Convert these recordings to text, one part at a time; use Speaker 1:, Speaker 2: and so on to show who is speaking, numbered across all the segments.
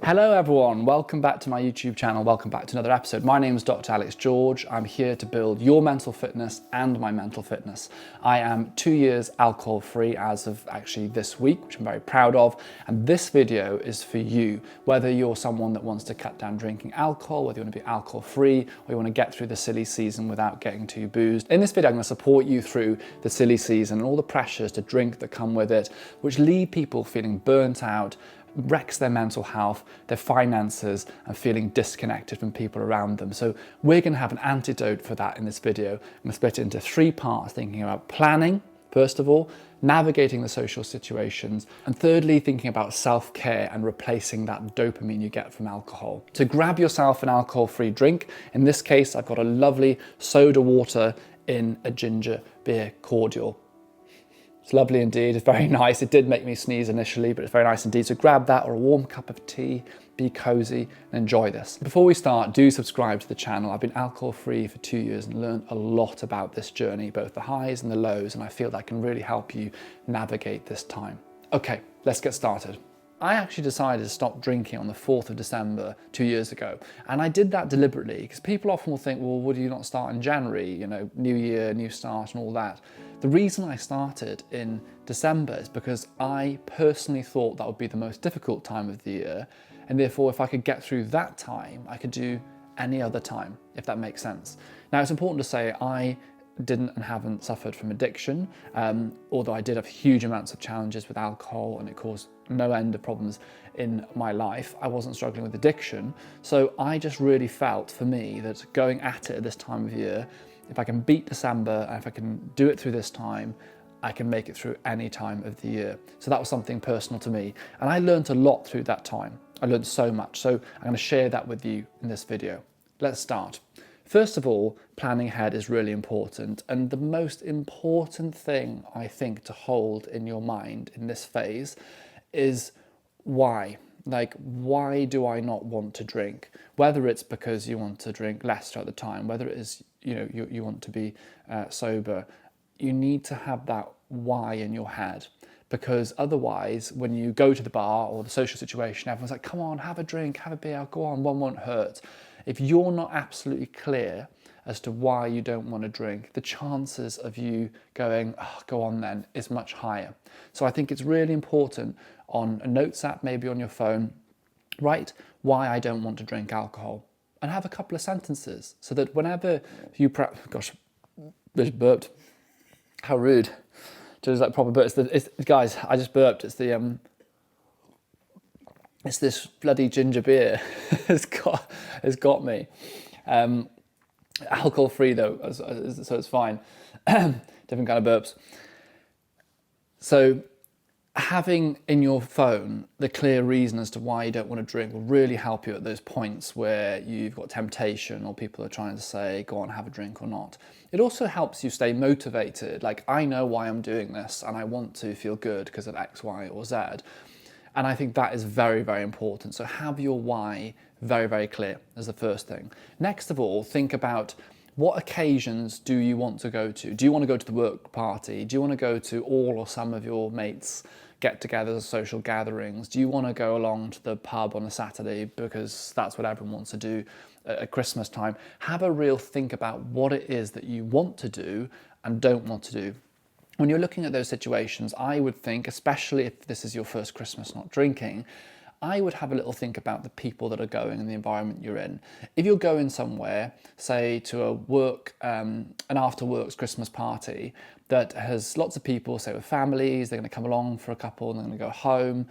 Speaker 1: Hello everyone, welcome back to my YouTube channel, welcome back to another episode. My name is Dr. Alex George. I'm here to build your mental fitness and my mental fitness. I am 2 years alcohol free as of actually this week, which I'm very proud of. And this video is for you, whether you're someone that wants to cut down drinking alcohol, whether you want to be alcohol free, or you want to get through the silly season without getting too boozed. In this video, I'm going to support you through the silly season and all the pressures to drink that come with it, which leave people feeling burnt out, wrecks their mental health, their finances, and feeling disconnected from people around them. So we're going to have an antidote for that in this video. I'm going to split it into 3 parts, thinking about planning, first of all, navigating the social situations, and thirdly, thinking about self-care and replacing that dopamine you get from alcohol. To grab yourself an alcohol-free drink, in this case, I've got a lovely soda water in a ginger beer cordial. It's lovely indeed, it's very nice. It did make me sneeze initially, but it's very nice indeed. So grab that or a warm cup of tea, be cozy and enjoy this. Before we start, do subscribe to the channel. I've been alcohol free for 2 years and learned a lot about this journey, both the highs and the lows, and I feel that can really help you navigate this time. Okay, let's get started. I actually decided to stop drinking on the 4th of December 2 years ago. And I did that deliberately because people often will think, well, would you not start in January? You know, new year, new start and all that. The reason I started in December is because I personally thought that would be the most difficult time of the year. And therefore, if I could get through that time, I could do any other time, if that makes sense. Now, it's important to say I didn't and haven't suffered from addiction, although I did have huge amounts of challenges with alcohol and it caused no end of problems in my life. I wasn't struggling with addiction. So I just really felt for me that going at it at this time of year, if I can beat December and if I can do it through this time, I can make it through any time of the year. So that was something personal to me. And I learned a lot through that time. I learned so much. So I'm going to share that with you in this video. Let's start. First of all, planning ahead is really important. And the most important thing I think to hold in your mind in this phase is why. Like, why do I not want to drink? Whether it's because you want to drink less throughout the time, whether it is, you want to be sober, you need to have that why in your head. Because otherwise, when you go to the bar or the social situation, everyone's like, come on, have a drink, have a beer, go on, one won't hurt. If you're not absolutely clear as to why you don't want to drink, the chances of you going, oh, go on then, is much higher. So I think it's really important on a notes app, maybe on your phone, write why I don't want to drink alcohol and have a couple of sentences so that whenever you gosh, just burped. How rude. Just like proper burp. Guys, I just burped. It's this bloody ginger beer. it's got me. Alcohol free though, so it's fine. Different kind of burps. So having in your phone the clear reason as to why you don't want to drink will really help you at those points where you've got temptation or people are trying to say, go on, have a drink or not. It also helps you stay motivated. Like, I know why I'm doing this and I want to feel good because of X, Y, or Z. And I think that is very, very important. So have your why very, very clear as the first thing. Next of all, think about what occasions do you want to go to? Do you want to go to the work party? Do you want to go to all or some of your mates' get-togethers, social gatherings? Do you want to go along to the pub on a Saturday because that's what everyone wants to do at Christmas time? Have a real think about what it is that you want to do and don't want to do. When you're looking at those situations, I would think, especially if this is your first Christmas not drinking, I would have a little think about the people that are going and the environment you're in. If you're going somewhere, say to a work, an after works Christmas party that has lots of people, say with families, they're going to come along for a couple and they're going to go home,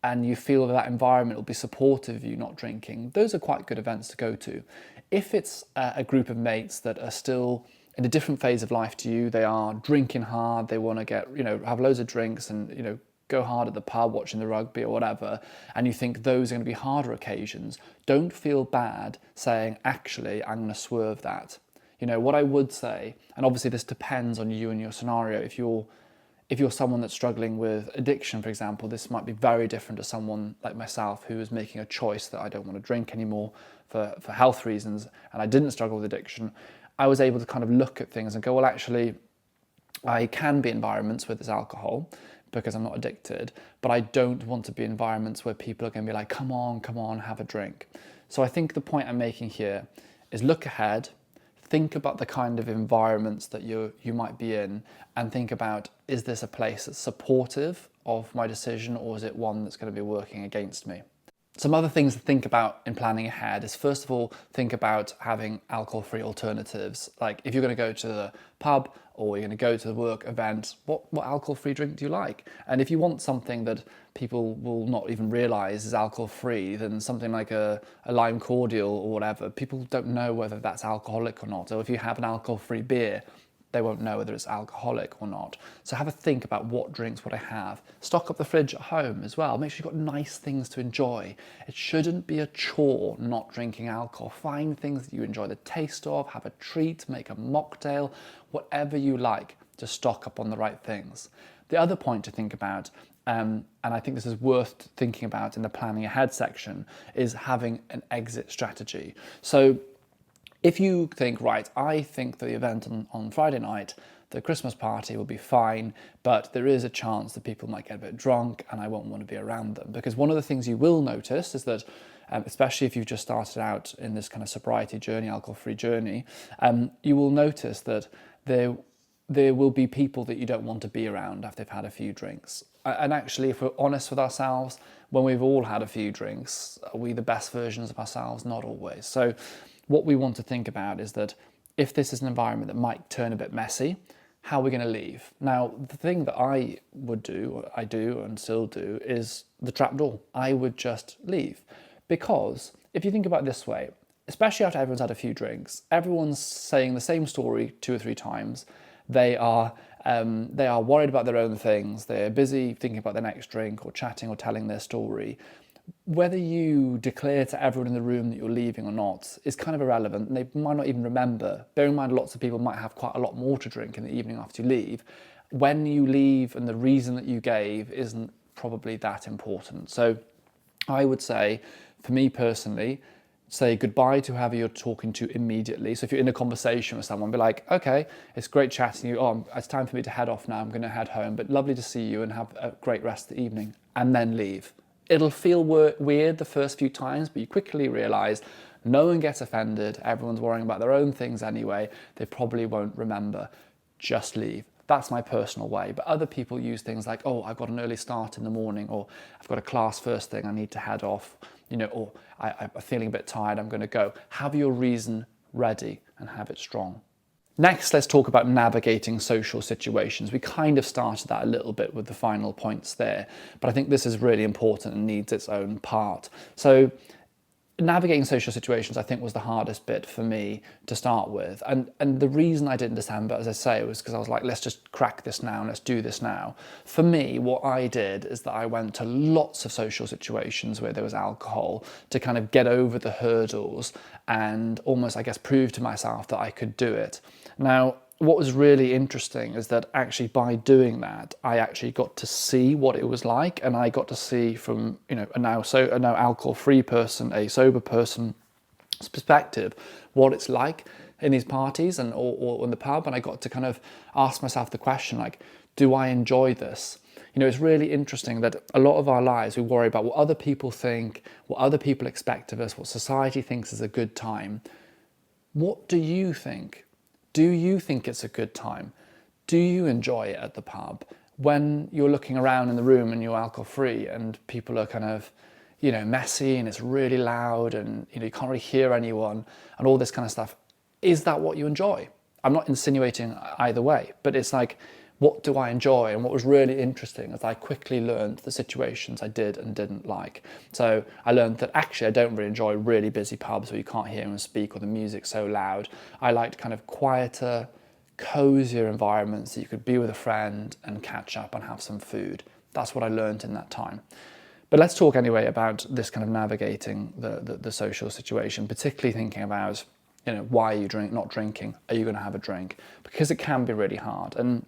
Speaker 1: and you feel that environment will be supportive of you not drinking, those are quite good events to go to. If it's a group of mates that are still in a different phase of life to you, they are drinking hard, they want to get, have loads of drinks and, go hard at the pub, watching the rugby or whatever, and you think those are going to be harder occasions, don't feel bad saying, actually, I'm going to swerve that. What I would say, and obviously this depends on you and your scenario, if you're someone that's struggling with addiction, for example, this might be very different to someone like myself who is making a choice that I don't want to drink anymore for health reasons, and I didn't struggle with addiction. I was able to kind of look at things and go, well, actually, I can be in environments where there's alcohol, because I'm not addicted, but I don't want to be in environments where people are going to be like, come on, have a drink. So I think the point I'm making here is look ahead, think about the kind of environments that you might be in, and think about, is this a place that's supportive of my decision, or is it one that's going to be working against me? Some other things to think about in planning ahead is, first of all, think about having alcohol-free alternatives. Like if you're going to go to the pub or you're going to go to the work event, what alcohol-free drink do you like? And if you want something that people will not even realise is alcohol-free, then something like a lime cordial or whatever, people don't know whether that's alcoholic or not. Or if you have an alcohol-free beer, they won't know whether it's alcoholic or not. So have a think about what drinks would I have. Stock up the fridge at home as well. Make sure you've got nice things to enjoy. It shouldn't be a chore not drinking alcohol. Find things that you enjoy the taste of, have a treat, make a mocktail, whatever you like, to stock up on the right things. The other point to think about, and I think this is worth thinking about in the planning ahead section, is having an exit strategy. So if you think, right, I think the event on Friday night, the Christmas party will be fine, but there is a chance that people might get a bit drunk and I won't want to be around them. Because one of the things you will notice is that, especially if you've just started out in this kind of sobriety journey, alcohol-free journey, you will notice that there will be people that you don't want to be around after they've had a few drinks. And actually, if we're honest with ourselves, when we've all had a few drinks, are we the best versions of ourselves? Not always. So what we want to think about is that if this is an environment that might turn a bit messy, how are we going to leave? Now, the thing that I would do, I do and still do, is the trapdoor. I would just leave. Because if you think about it this way, especially after everyone's had a few drinks, everyone's saying the same story 2 or 3 times. They are worried about their own things. They're busy thinking about the next drink or chatting or telling their story. Whether you declare to everyone in the room that you're leaving or not is kind of irrelevant, and they might not even remember. Bear in mind, lots of people might have quite a lot more to drink in the evening after you leave. When you leave and the reason that you gave isn't probably that important. So I would say, for me personally, say goodbye to whoever you're talking to immediately. So if you're in a conversation with someone, be like, okay, it's great chatting to you. Oh, it's time for me to head off now. I'm going to head home, but lovely to see you and have a great rest of the evening, and then leave. It'll feel weird the first few times, but you quickly realise no one gets offended. Everyone's worrying about their own things anyway. They probably won't remember. Just leave. That's my personal way. But other people use things like, oh, I've got an early start in the morning, or I've got a class first thing, I need to head off, or I'm feeling a bit tired, I'm going to go. Have your reason ready and have it strong. Next, let's talk about navigating social situations. We kind of started that a little bit with the final points there, but I think this is really important and needs its own part. So navigating social situations, I think, was the hardest bit for me to start with. And the reason I did in December, as I say, was because I was like, let's just crack this now and let's do this now. For me, what I did is that I went to lots of social situations where there was alcohol to kind of get over the hurdles and almost, I guess, prove to myself that I could do it. Now, what was really interesting is that actually by doing that, I actually got to see what it was like, and I got to see from a now alcohol-free person, a sober person's perspective, what it's like in these parties or in the pub, and I got to kind of ask myself the question, like, do I enjoy this? It's really interesting that a lot of our lives we worry about what other people think, what other people expect of us, what society thinks is a good time. What do you think? Do you think it's a good time? Do you enjoy it at the pub? When you're looking around in the room and you're alcohol-free and people are kind of, messy and it's really loud and, you can't really hear anyone and all this kind of stuff, is that what you enjoy? I'm not insinuating either way, but it's like, what do I enjoy? And what was really interesting is I quickly learned the situations I did and didn't like. So I learned that actually I don't really enjoy really busy pubs where you can't hear anyone speak or the music's so loud. I liked kind of quieter, cozier environments that you could be with a friend and catch up and have some food. That's what I learned in that time. But let's talk anyway about this kind of navigating the social situation, particularly thinking about, why are you not drinking? Are you going to have a drink? Because it can be really hard. And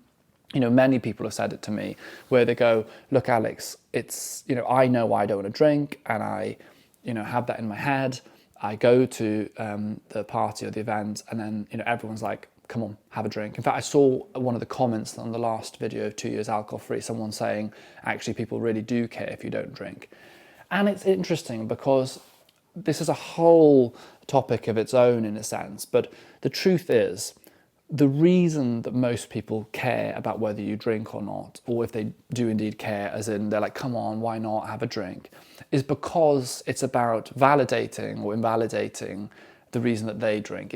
Speaker 1: many people have said it to me where they go, look, Alex, it's, I know I don't want to drink and I, have that in my head. I go to the party or the event and then, everyone's like, come on, have a drink. In fact, I saw one of the comments on the last video of 2 years alcohol-free, someone saying, actually, people really do care if you don't drink. And it's interesting because this is a whole topic of its own in a sense, but the truth is, the reason that most people care about whether you drink or not, or if they do indeed care, as in they're like, come on, why not have a drink, is because it's about validating or invalidating the reason that they drink.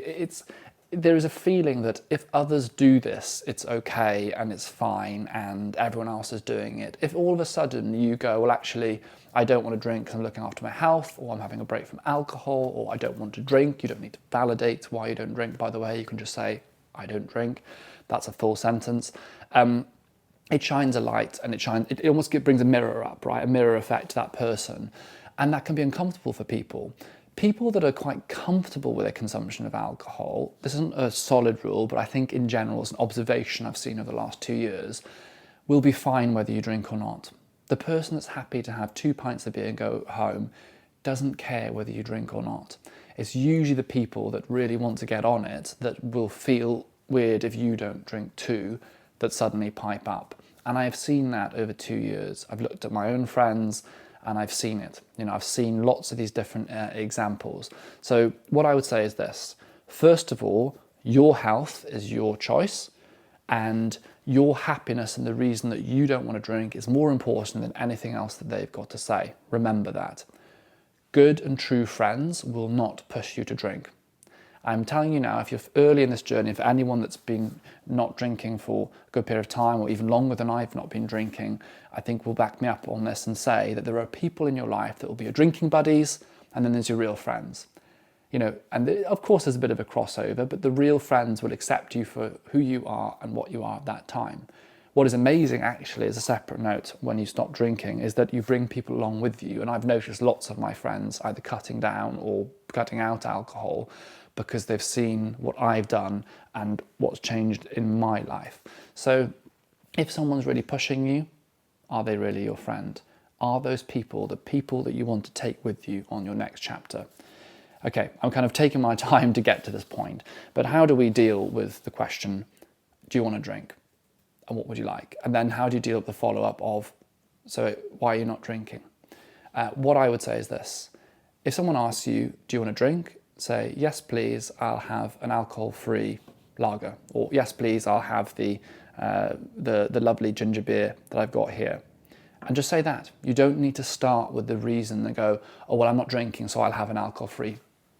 Speaker 1: There is a feeling that if others do this, it's okay and it's fine and everyone else is doing it. If all of a sudden you go, well, actually, I don't want to drink because I'm looking after my health, or I'm having a break from alcohol, or I don't want to drink, you don't need to validate why you don't drink, by the way. You can just say, I don't drink. That's a full sentence. It shines a light, and it almost brings a mirror up, right? A mirror effect to that person. And that can be uncomfortable for people. People that are quite comfortable with their consumption of alcohol, this isn't a solid rule, but I think in general, it's an observation I've seen over the last 2 years, will be fine whether you drink or not. The person that's happy to have 2 pints of beer and go home doesn't care whether you drink or not. It's usually the people that really want to get on it that will feel weird if you don't drink too, that suddenly pipe up. And I have seen that over 2 years. I've looked at my own friends and I've seen it. I've seen lots of these different examples. So what I would say is this. First of all, your health is your choice, and your happiness and the reason that you don't want to drink is more important than anything else that they've got to say. Remember that. Good and true friends will not push you to drink. I'm telling you now, if you're early in this journey, for anyone that's been not drinking for a good period of time, or even longer than I've not been drinking, I think will back me up on this and say that there are people in your life that will be your drinking buddies, and then there's your real friends. And of course there's a bit of a crossover, but the real friends will accept you for who you are and what you are at that time. What is amazing, actually, as a separate note, when you stop drinking, is that you bring people along with you. And I've noticed lots of my friends either cutting down or cutting out alcohol because they've seen what I've done and what's changed in my life. So if someone's really pushing you, are they really your friend? Are those people the people that you want to take with you on your next chapter? Okay, I'm kind of taking my time to get to this point, but how do we deal with the question, do you want to drink? And what would you like? And then how do you deal with the follow-up of, so why are you not drinking? What I would say is this. If someone asks you, do you want to drink? Say, yes, please, I'll have an alcohol-free lager. Or yes, please, I'll have the lovely ginger beer that I've got here. And just say that. You don't need to start with the reason and go, oh, well, I'm not drinking, so I'll have an alcohol-free.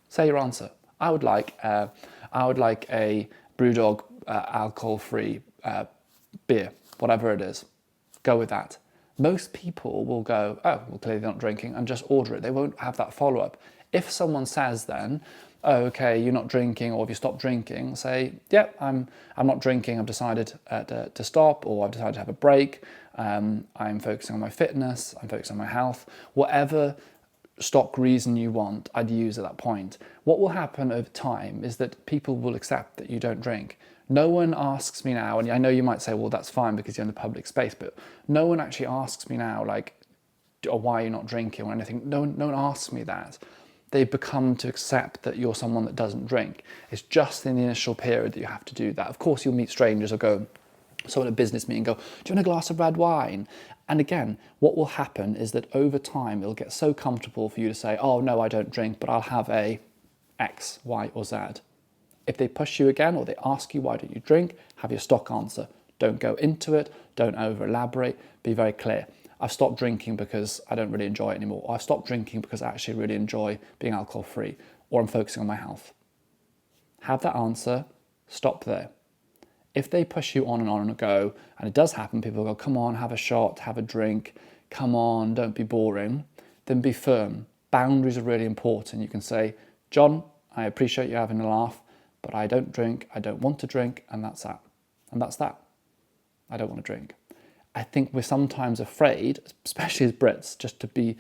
Speaker 1: Say your answer. I would like a Brewdog alcohol-free beer, whatever it is. Go with that. Most people will go, oh, well, clearly they're not drinking, and just order it. They won't have that follow-up. If someone says then, oh, okay, you're not drinking, or if you stop drinking, say, yeah, I'm not drinking, I've decided to stop, or I've decided to have a break, I'm focusing on my fitness, I'm focusing on my health, whatever stock reason you want, I'd use at that point. What will happen over time is that people will accept that you don't drink. No one asks me now, and I know you might say, well, that's fine because you're in the public space, but no one actually asks me now, like, or why you're not drinking or anything. No one asks me that. They've become to accept that you're someone that doesn't drink. It's just in the initial period that you have to do that. Of course, you'll meet strangers or go, someone at a business meeting go, do you want a glass of red wine? And again, what will happen is that over time, it'll get so comfortable for you to say, oh, no, I don't drink, but I'll have a X, Y, or Z. If they push you again or they ask you, why don't you drink? Have your stock answer. Don't go into it. Don't over elaborate. Be very clear. I've stopped drinking because I don't really enjoy it anymore. Or I've stopped drinking because I actually really enjoy being alcohol free. Or I'm focusing on my health. Have that answer. Stop there. If they push you on and go, and it does happen, people go, come on, have a shot, have a drink. Come on, don't be boring. Then be firm. Boundaries are really important. You can say, John, I appreciate you having a laugh, but I don't drink, I don't want to drink, and that's that. And that's that. I don't want to drink. I think we're sometimes afraid, especially as Brits, just to be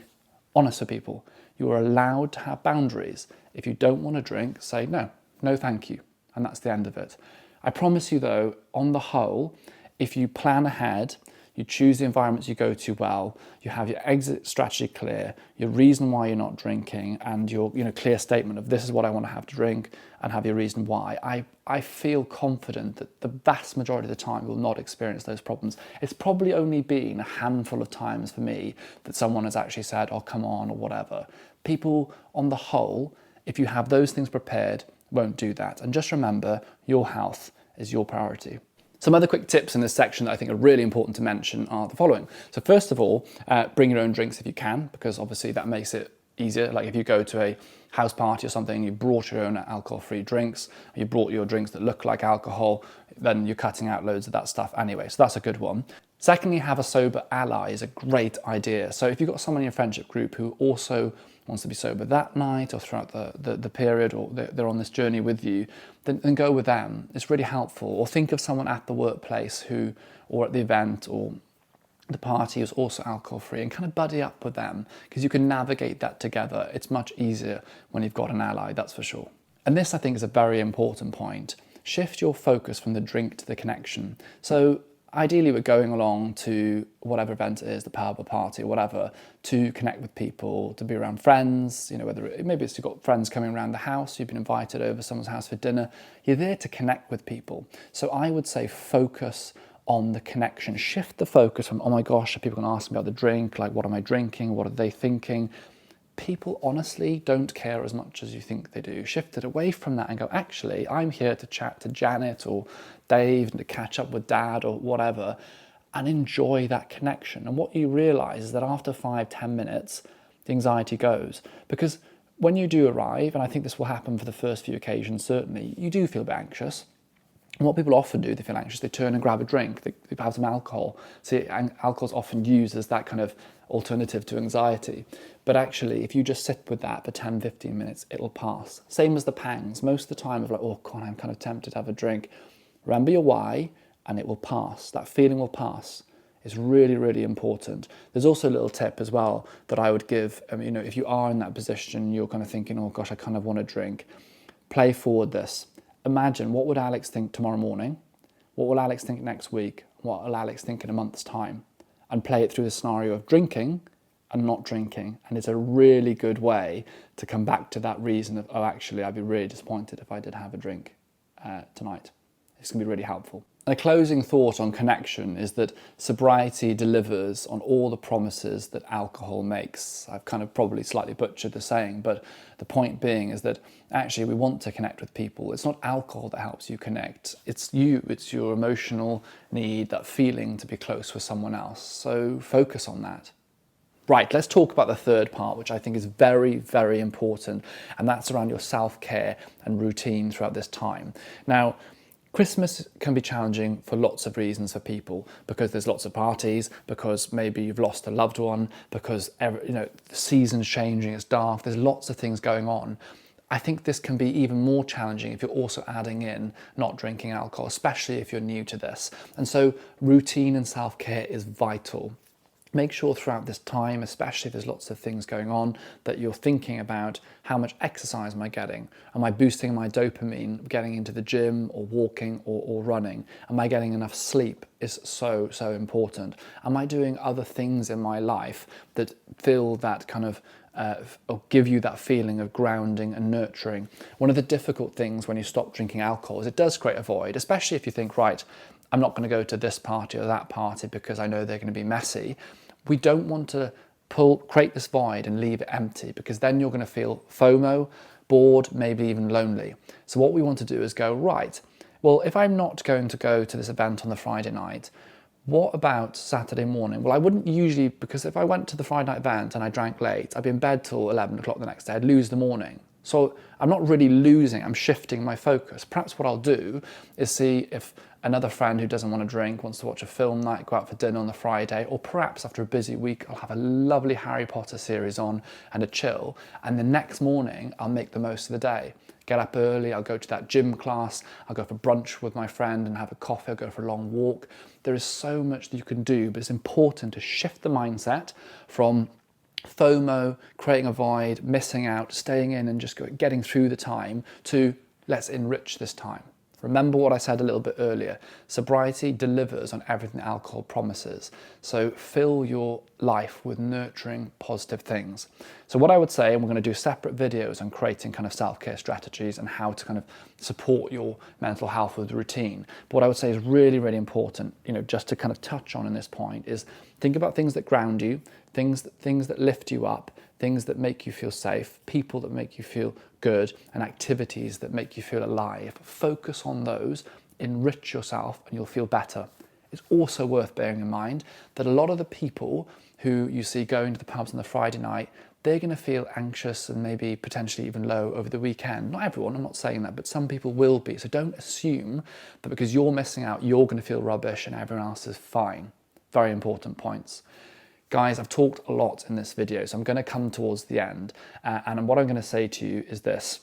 Speaker 1: honest with people. You are allowed to have boundaries. If you don't want to drink, say no, no thank you. And that's the end of it. I promise you though, on the whole, if you plan ahead, you choose the environments you go to well, you have your exit strategy clear, your reason why you're not drinking, and your clear statement of this is what I want to have to drink, and have your reason why, I feel confident that the vast majority of the time you will not experience those problems. It's probably only been a handful of times for me that someone has actually said, oh, come on, or whatever. People, on the whole, if you have those things prepared, won't do that. And just remember, your health is your priority. Some other quick tips in this section that I think are really important to mention are the following. So first of all, bring your own drinks if you can, because obviously that makes it easier. Like if you go to a house party or something, you brought your own alcohol-free drinks, you brought your drinks that look like alcohol, then you're cutting out loads of that stuff anyway. So that's a good one. Secondly, have a sober ally is a great idea. So if you've got someone in your friendship group who also wants to be sober that night or throughout the period, or they're on this journey with you, then go with them. It's really helpful. Or think of someone at the workplace or at the event or the party who's also alcohol free, and kind of buddy up with them, because you can navigate that together. It's much easier when you've got an ally, that's for sure. And this, I think, is a very important point. Shift your focus from the drink to the connection. So ideally we're going along to whatever event it is, the pub or party or whatever, to connect with people, to be around friends, maybe it's you've got friends coming around the house, you've been invited over someone's house for dinner, you're there to connect with people. So I would say focus on the connection. Shift the focus from, oh my gosh, are people going to ask me about the drink? Like, what am I drinking? What are they thinking? People honestly don't care as much as you think they do. Shift it away from that and go, actually, I'm here to chat to Janet or Dave and to catch up with Dad or whatever, and enjoy that connection. And what you realize is that after 5-10 minutes, the anxiety goes. Because when you do arrive, and I think this will happen for the first few occasions, certainly, you do feel a bit anxious. And what people often do, they feel anxious, they turn and grab a drink, they have some alcohol. See, alcohol is often used as that kind of alternative to anxiety. But actually, if you just sit with that for 10-15 minutes, it'll pass. Same as the pangs. Most of the time, of like, oh God, I'm kind of tempted to have a drink. Remember your why, and it will pass. That feeling will pass. It's really, really important. There's also a little tip as well that I would give. If you are in that position, you're kind of thinking, oh gosh, I kind of want a drink. Play forward this. Imagine, what would Alex think tomorrow morning? What will Alex think next week? What will Alex think in a month's time? And play it through the scenario of drinking and not drinking. And it's a really good way to come back to that reason of, oh, actually, I'd be really disappointed if I did have a drink tonight. It's going to be really helpful. And a closing thought on connection is that sobriety delivers on all the promises that alcohol makes. I've kind of probably slightly butchered the saying, but the point being is that actually we want to connect with people. It's not alcohol that helps you connect. It's you. It's your emotional need, that feeling to be close with someone else. So focus on that. Right, let's talk about the third part, which I think is very, very important, and that's around your self-care and routine throughout this time. Now, Christmas can be challenging for lots of reasons for people, because there's lots of parties, because maybe you've lost a loved one, because the season's changing, it's dark, there's lots of things going on. I think this can be even more challenging if you're also adding in not drinking alcohol, especially if you're new to this. And so routine and self-care is vital. Make sure throughout this time, especially if there's lots of things going on, that you're thinking about how much exercise am I getting? Am I boosting my dopamine, getting into the gym or walking or running? Am I getting enough sleep is so, so important. Am I doing other things in my life that fill that kind of or give you that feeling of grounding and nurturing? One of the difficult things when you stop drinking alcohol is it does create a void, especially if you think, right, I'm not going to go to this party or that party because I know they're going to be messy. We don't want to create this void and leave it empty, because then you're going to feel FOMO, bored, maybe even lonely. So what we want to do is go, right, well, if I'm not going to go to this event on the Friday night, what about Saturday morning? Well, I wouldn't usually, because if I went to the Friday night event and I drank late, I'd be in bed till 11 o'clock the next day, I'd lose the morning. So I'm not really losing, I'm shifting my focus. Perhaps what I'll do is see if another friend who doesn't want to drink wants to watch a film night, go out for dinner on the Friday, or perhaps after a busy week, I'll have a lovely Harry Potter series on and a chill. And the next morning, I'll make the most of the day. Get up early, I'll go to that gym class, I'll go for brunch with my friend and have a coffee, I'll go for a long walk. There is so much that you can do, but it's important to shift the mindset from FOMO, creating a void, missing out, staying in and just getting through the time, to let's enrich this time. Remember what I said a little bit earlier. Sobriety delivers on everything alcohol promises. So fill your life with nurturing, positive things. So what I would say, and we're going to do separate videos on creating kind of self-care strategies and how to kind of support your mental health with routine. But what I would say is really, really important, just to kind of touch on in this point, is think about things that ground you, things that lift you up, things that make you feel safe, people that make you feel good, and activities that make you feel alive. Focus on those, enrich yourself, and you'll feel better. It's also worth bearing in mind that a lot of the people who you see going to the pubs on the Friday night, they're going to feel anxious and maybe potentially even low over the weekend. Not everyone, I'm not saying that, but some people will be. So don't assume that because you're missing out, you're going to feel rubbish and everyone else is fine. Very important points. Guys, I've talked a lot in this video, so I'm going to come towards the end. And what I'm going to say to you is this.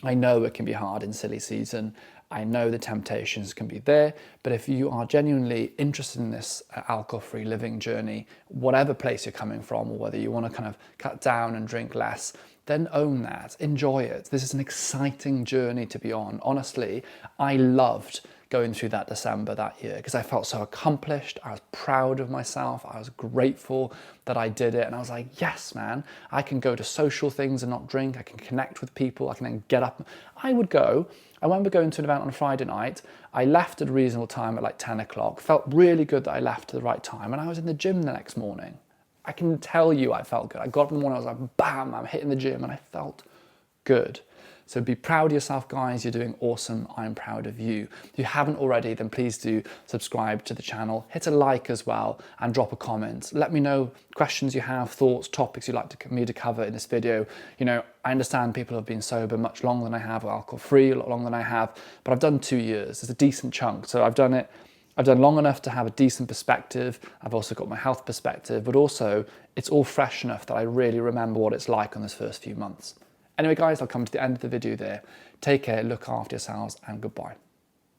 Speaker 1: I know it can be hard in silly season. I know the temptations can be there, but if you are genuinely interested in this alcohol-free living journey, whatever place you're coming from, or whether you want to kind of cut down and drink less, then own that, enjoy it. This is an exciting journey to be on. Honestly, I loved going through that December that year because I felt so accomplished. I was proud of myself. I was grateful that I did it. And I was like, yes, man, I can go to social things and not drink. I can connect with people. I can then get up. I remember going to an event on a Friday night. I left at a reasonable time at like 10 o'clock. Felt really good that I left at the right time. And I was in the gym the next morning. I can tell you I felt good. I got up in the morning, I was like, bam, I'm hitting the gym and I felt good. So be proud of yourself, guys. You're doing awesome. I'm proud of you. If you haven't already, then please do subscribe to the channel. Hit a like as well and drop a comment. Let me know questions you have, thoughts, topics you'd like me to cover in this video. I understand people have been sober much longer than I have, or alcohol-free a lot longer than I have, but I've done 2 years. It's a decent chunk. So I've done long enough to have a decent perspective. I've also got my health perspective, but also it's all fresh enough that I really remember what it's like on those first few months. Anyway, guys, I'll come to the end of the video there. Take care, look after yourselves, and goodbye.